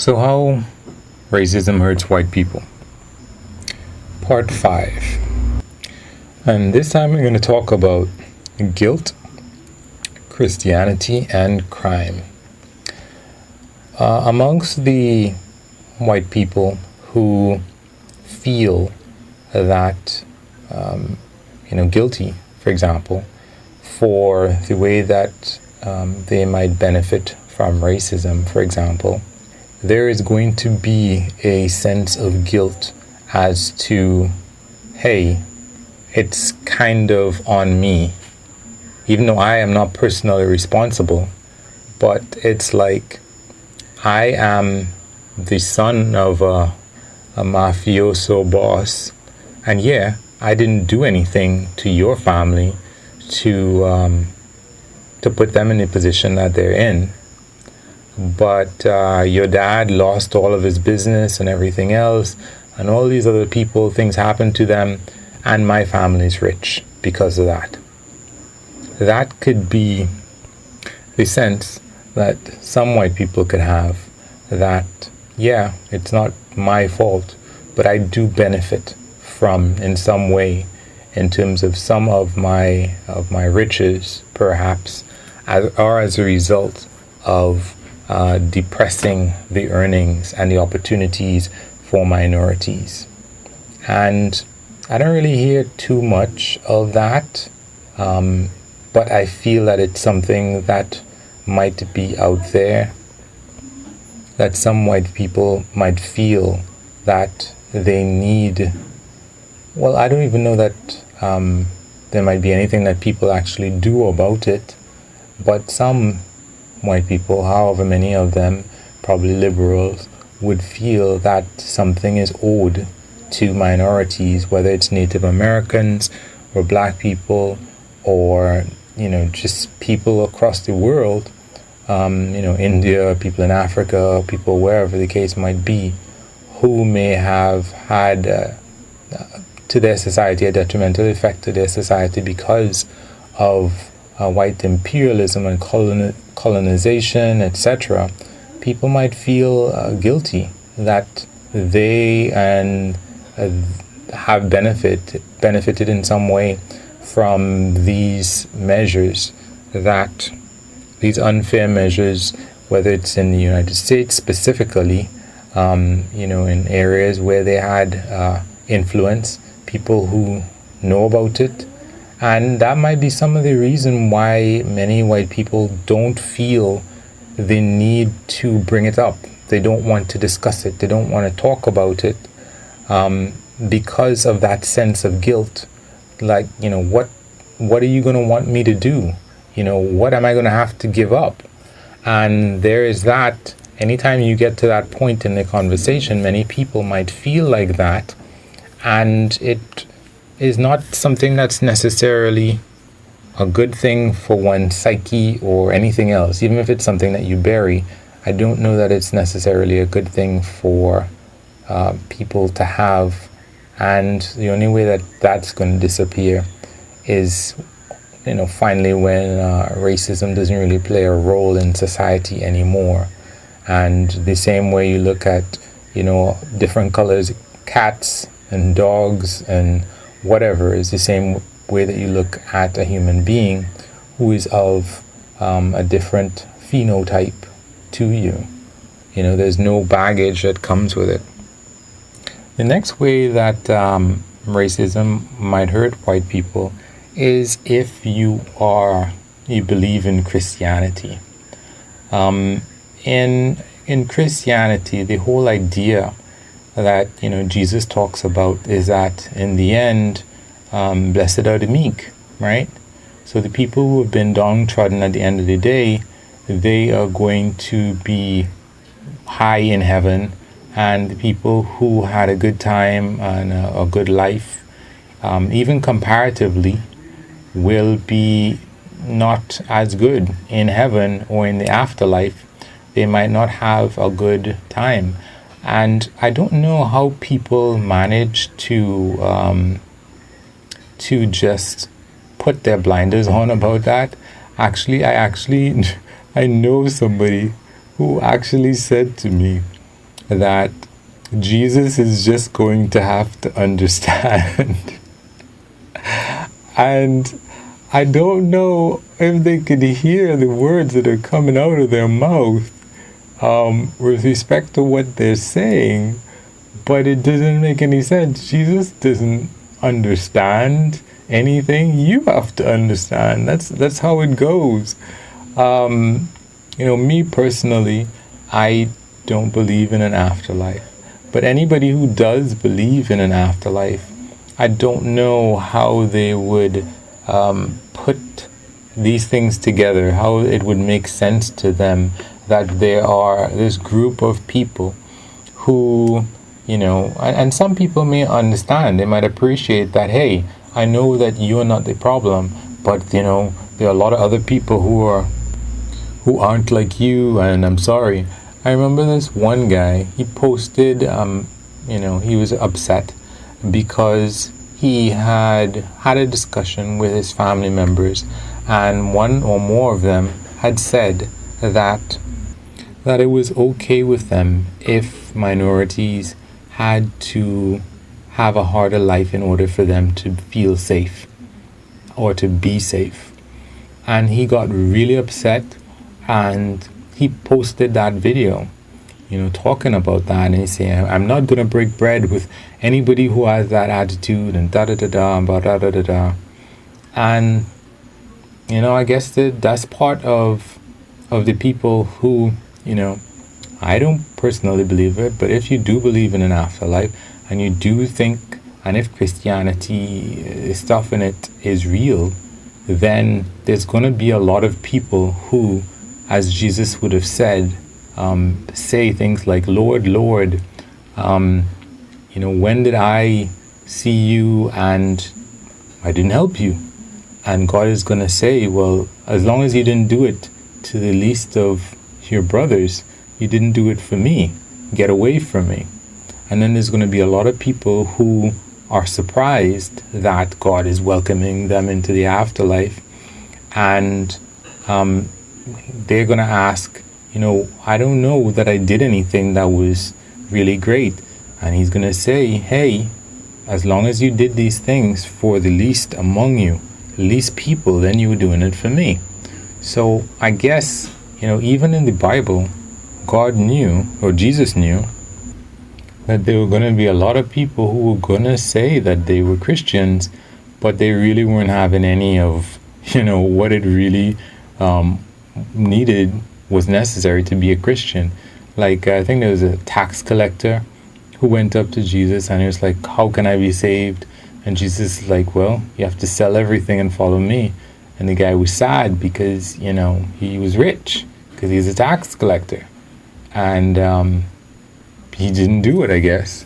So, how racism hurts white people? Part 5. And this time we're going to talk about guilt, Christianity, and crime. Amongst the white people who feel that, guilty, for example, for the way that they might benefit from racism, for example, there is going to be a sense of guilt as to, hey, it's kind of on me, even though I am not personally responsible, but it's like I am the son of a mafioso boss, and yeah, I didn't do anything to your family to put them in the position that they're in. But your dad lost all of his business and everything else, and all these other people, things happened to them, and my family's rich because of that. That could be the sense that some white people could have, that, yeah, it's not my fault, but I do benefit from, in some way, in terms of some of my riches, perhaps, as a result of depressing the earnings and the opportunities for minorities. And I don't really hear too much of that, but I feel that it's something that might be out there, that some white people might feel that they need. Well, I don't even know that there might be anything that people actually do about it, but some white people, however many of them, probably liberals, would feel that something is owed to minorities, whether it's Native Americans or black people or, just people across the world, India, people in Africa, people wherever the case might be, who may have had to their society a detrimental effect to their society because of white imperialism and colonization, etc. People might feel guilty that they have benefited in some way from these measures, that these unfair measures, whether it's in the United States specifically, in areas where they had influence, people who know about it. And that might be some of the reason why many white people don't feel the need to bring it up. They don't want to discuss it. They don't want to talk about it because of that sense of guilt. Like, what are you going to want me to do? What am I going to have to give up? And there is that. Anytime you get to that point in the conversation, many people might feel like that. And it is not something that's necessarily a good thing for one's psyche or anything else. Even if it's something that you bury, I don't know that it's necessarily a good thing for people to have. And the only way that that's going to disappear is, finally when racism doesn't really play a role in society anymore. And the same way you look at, different colors, cats and dogs and whatever, is the same way that you look at a human being who is of a different phenotype to you. There's no baggage that comes with it. The next way that racism might hurt white people is if you believe in Christianity. In Christianity, the whole idea that Jesus talks about is that in the end, blessed are the meek, right? So the people who have been downtrodden, at the end of the day, they are going to be high in heaven, and the people who had a good time and a good life, even comparatively, will be not as good in heaven or in the afterlife. They might not have a good time. And I don't know how people manage to just put their blinders on about that. I know somebody who actually said to me that Jesus is just going to have to understand. And I don't know if they could hear the words that are coming out of their mouth with respect to what they're saying, but it doesn't make any sense. Jesus doesn't understand anything. You have to understand. That's how it goes. Me personally, I don't believe in an afterlife. But anybody who does believe in an afterlife, I don't know how they would put these things together, how it would make sense to them that there are this group of people who, and some people may understand, they might appreciate that, hey, I know that you're not the problem, but there are a lot of other people who aren't like you, and I'm sorry. I remember this one guy, he posted, he was upset because he had a discussion with his family members, and one or more of them had said that it was okay with them if minorities had to have a harder life in order for them to feel safe or to be safe. And he got really upset, and he posted that video, talking about that, and he's saying, I'm not going to break bread with anybody who has that attitude, and da-da-da-da, and da-da-da-da. And, I guess that's part of the people who, I don't personally believe it, but if you do believe in an afterlife, and you do think, and if Christianity, stuff in it is real, then there's going to be a lot of people who, as Jesus would have said, say things like, Lord, Lord, when did I see you and I didn't help you? And God is going to say, well, as long as you didn't do it to the least of your brothers, you didn't do it for me. Get away from me. And then there's going to be a lot of people who are surprised that God is welcoming them into the afterlife. And they're going to ask, I don't know that I did anything that was really great. And he's going to say, hey, as long as you did these things for the least among you, least people, then you were doing it for me. So I guess, even in the Bible, God knew, or Jesus knew, that there were going to be a lot of people who were going to say that they were Christians, but they really weren't having any of, what it really was necessary to be a Christian. Like, I think there was a tax collector who went up to Jesus and he was like, how can I be saved? And Jesus is like, well, you have to sell everything and follow me. And the guy was sad because, he was rich because he's a tax collector. And he didn't do it, I guess.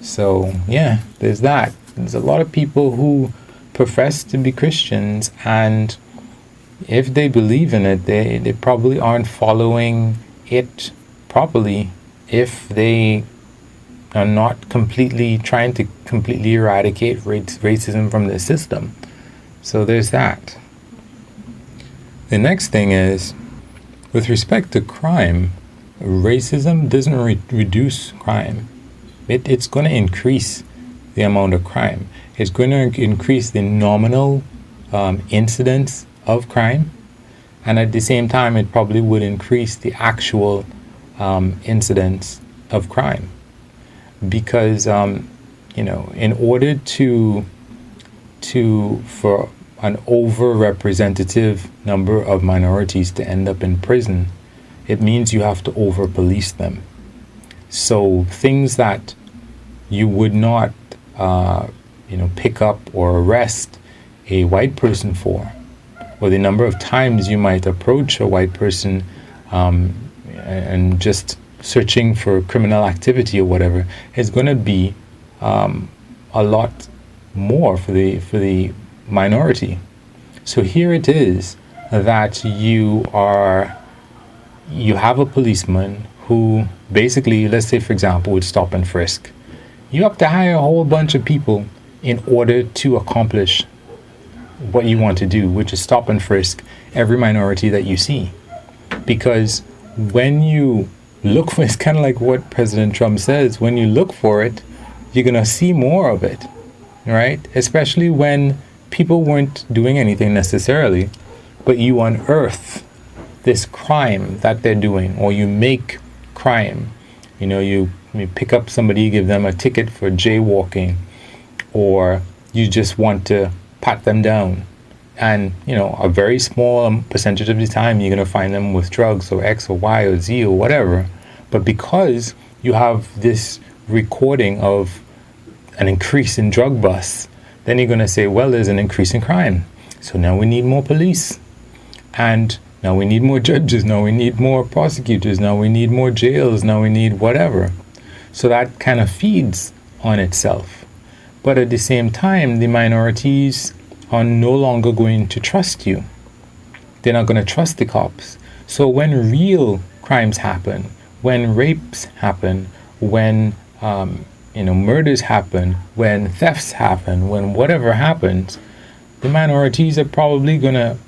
So, yeah, there's that. There's a lot of people who profess to be Christians, and if they believe in it, they probably aren't following it properly if they are not trying to completely eradicate racism from the system. So there's that. The next thing is, with respect to crime, racism doesn't reduce crime. It's going to increase the amount of crime. It's going to increase the nominal incidence of crime, and at the same time it probably would increase the actual incidence of crime, because in order for an over-representative number of minorities to end up in prison, it means you have to over-police them. So things that you would not pick up or arrest a white person for, or the number of times you might approach a white person and just searching for criminal activity or whatever, is going to be a lot more for the minority. So here it is that you have a policeman who basically, let's say for example, would stop and frisk. You have to hire a whole bunch of people in order to accomplish what you want to do, which is stop and frisk every minority that you see. Because when you look for, it's kind of like what President Trump says, when you look for it, you're going to see more of it, right? Especially when people weren't doing anything necessarily, but you unearth this crime that they're doing, or you make crime. You pick up somebody, give them a ticket for jaywalking, or you just want to pat them down. And, a very small percentage of the time, you're going to find them with drugs or X or Y or Z or whatever. But because you have this recording of an increase in drug busts, then you're going to say, well, there's an increase in crime. So now we need more police. And now we need more judges. Now we need more prosecutors. Now we need more jails. Now we need whatever. So that kind of feeds on itself. But at the same time, the minorities are no longer going to trust you. They're not going to trust the cops. So when real crimes happen, when rapes happen, when murders happen, when thefts happen, when whatever happens, the minorities are probably going to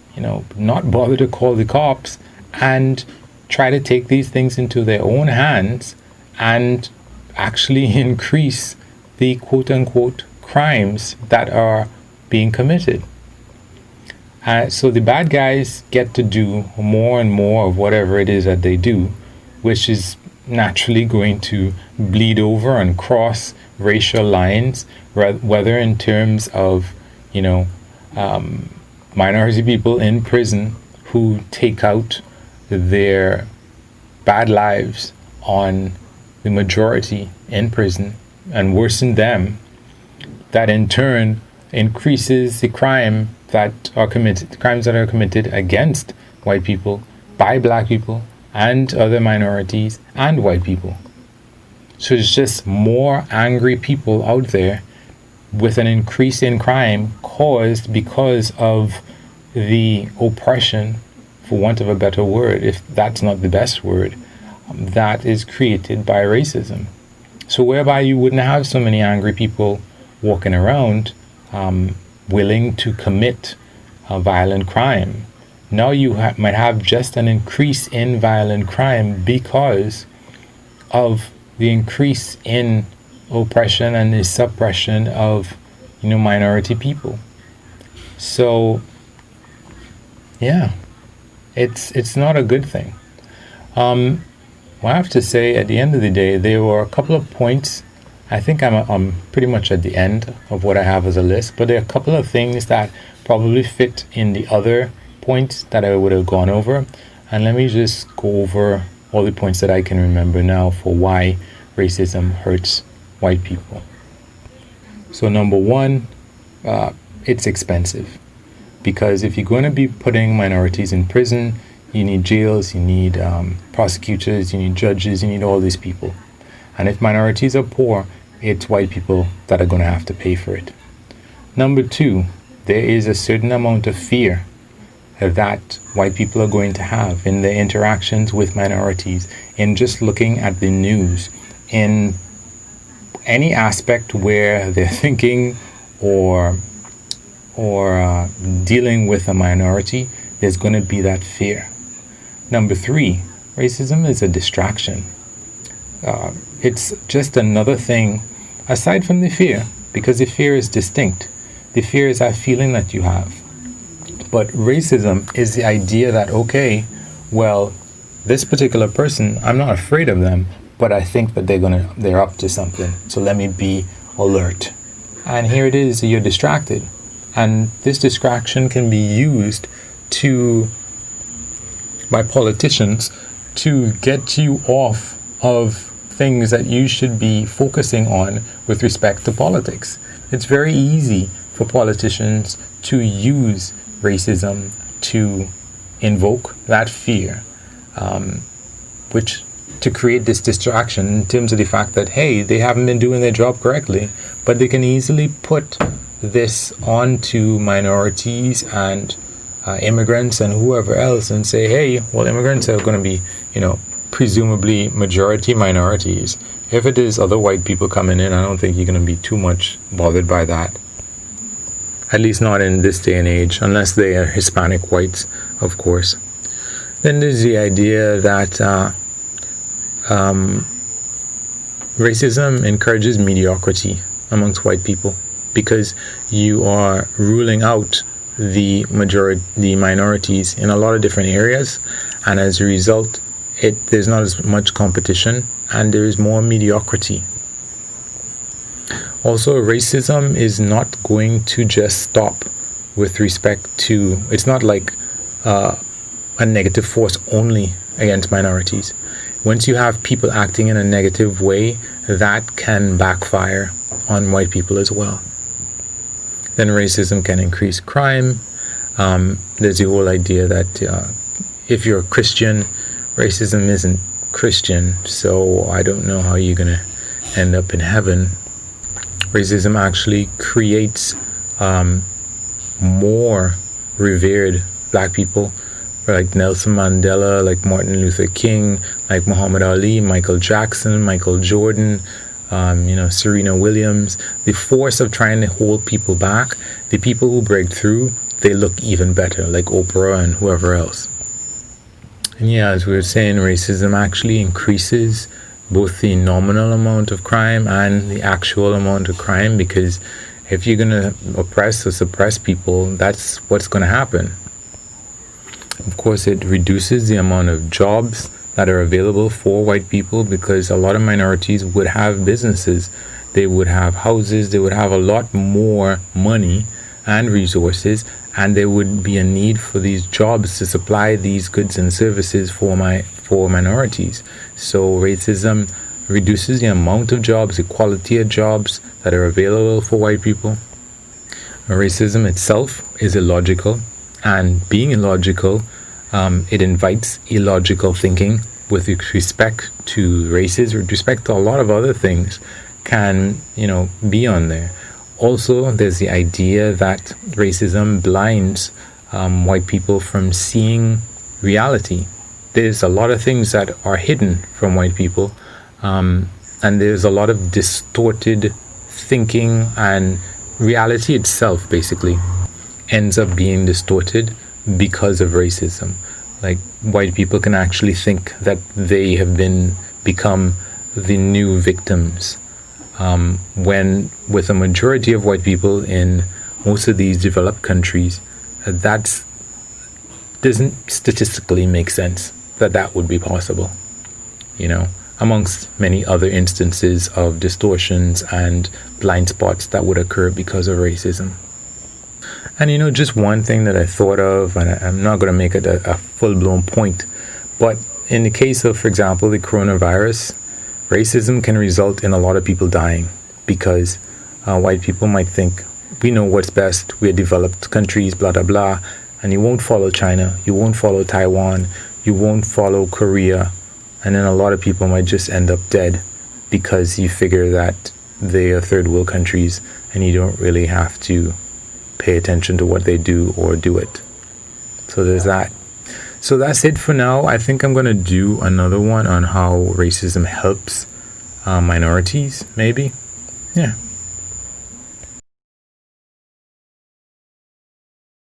not bother to call the cops and try to take these things into their own hands and actually increase the quote-unquote crimes that are being committed. So the bad guys get to do more and more of whatever it is that they do, which is naturally going to bleed over and cross racial lines, whether in terms of, minority people in prison who take out their bad lives on the majority in prison and worsen them, that in turn increases the crimes that are committed against white people, by black people, and other minorities, and white people. So it's just more angry people out there with an increase in crime caused because of the oppression, for want of a better word, if that's not the best word, that is created by racism. So whereby you wouldn't have so many angry people walking around willing to commit a violent crime. Now you might have just an increase in violent crime because of the increase in oppression and the suppression of minority people. So yeah, it's not a good thing. Well, I have to say, at the end of the day, there were a couple of points. I think I'm pretty much at the end of what I have as a list, but there are a couple of things that probably fit in the other points that I would have gone over. And let me just go over all the points that I can remember now for why racism hurts white people. So number one, it's expensive. Because if you're going to be putting minorities in prison, you need jails, you need prosecutors, you need judges, you need all these people. And if minorities are poor, it's white people that are going to have to pay for it. Number two, there is a certain amount of fear that white people are going to have in their interactions with minorities, in just looking at the news, in any aspect where they're thinking or dealing with a minority, there's going to be that fear. Number three, racism is a distraction. It's just another thing aside from the fear, because the fear is distinct. The fear is that feeling that you have. But racism is the idea that, okay, well, this particular person, I'm not afraid of them, but I think that they're up to something. So let me be alert. And here it is, you're distracted. And this distraction can be used by politicians to get you off of things that you should be focusing on with respect to politics. It's very easy for politicians to use racism to invoke that fear, which to create this distraction in terms of the fact that, hey, they haven't been doing their job correctly, but they can easily put this onto minorities and immigrants and whoever else and say, hey, well, immigrants are going to be, presumably majority minorities. If it is other white people coming in, I don't think you're going to be too much bothered by that. At least not in this day and age, unless they are Hispanic whites, of course. Then there's the idea that racism encourages mediocrity amongst white people because you are ruling out the minorities in a lot of different areas, and as a result, there's not as much competition and there is more mediocrity. Also, racism is not going to just stop with respect to, it's not like a negative force only against minorities. Once you have people acting in a negative way, that can backfire on white people as well. Then racism can increase crime. There's the whole idea that if you're a Christian, racism isn't Christian, so I don't know how you're going to end up in heaven. Racism actually creates more revered black people, like Nelson Mandela, like Martin Luther King, like Muhammad Ali, Michael Jackson, Michael Jordan, Serena Williams. The force of trying to hold people back, the people who break through, they look even better, like Oprah and whoever else. And yeah, as we were saying, racism actually increases both the nominal amount of crime and the actual amount of crime, because if you're going to oppress or suppress people, that's what's going to happen. Of course, it reduces the amount of jobs that are available for white people, because a lot of minorities would have businesses, they would have houses, they would have a lot more money and resources, and there would be a need for these jobs to supply these goods and services for minorities. So racism reduces the amount of jobs, the quality of jobs that are available for white people. Racism itself is illogical, and being illogical, it invites illogical thinking with respect to races, with respect to a lot of other things can, be on there. Also, there's the idea that racism blinds white people from seeing reality. There's a lot of things that are hidden from white people, and there's a lot of distorted thinking, and reality itself basically ends up being distorted because of racism. Like, white people can actually think that they have become the new victims, when with a majority of white people in most of these developed countries, that doesn't statistically make sense that would be possible, amongst many other instances of distortions and blind spots that would occur because of racism. And just one thing that I thought of, and I'm not going to make it a full-blown point, but in the case of, for example, the coronavirus, racism can result in a lot of people dying because white people might think, we know what's best, we're developed countries, blah, blah, blah, and you won't follow China, you won't follow Taiwan, you won't follow Korea, and then a lot of people might just end up dead because you figure that they are third world countries and you don't really have to pay attention to what they do or do it. So there's that. So that's it for now. I think I'm going to do another one on how racism helps minorities, maybe. Yeah.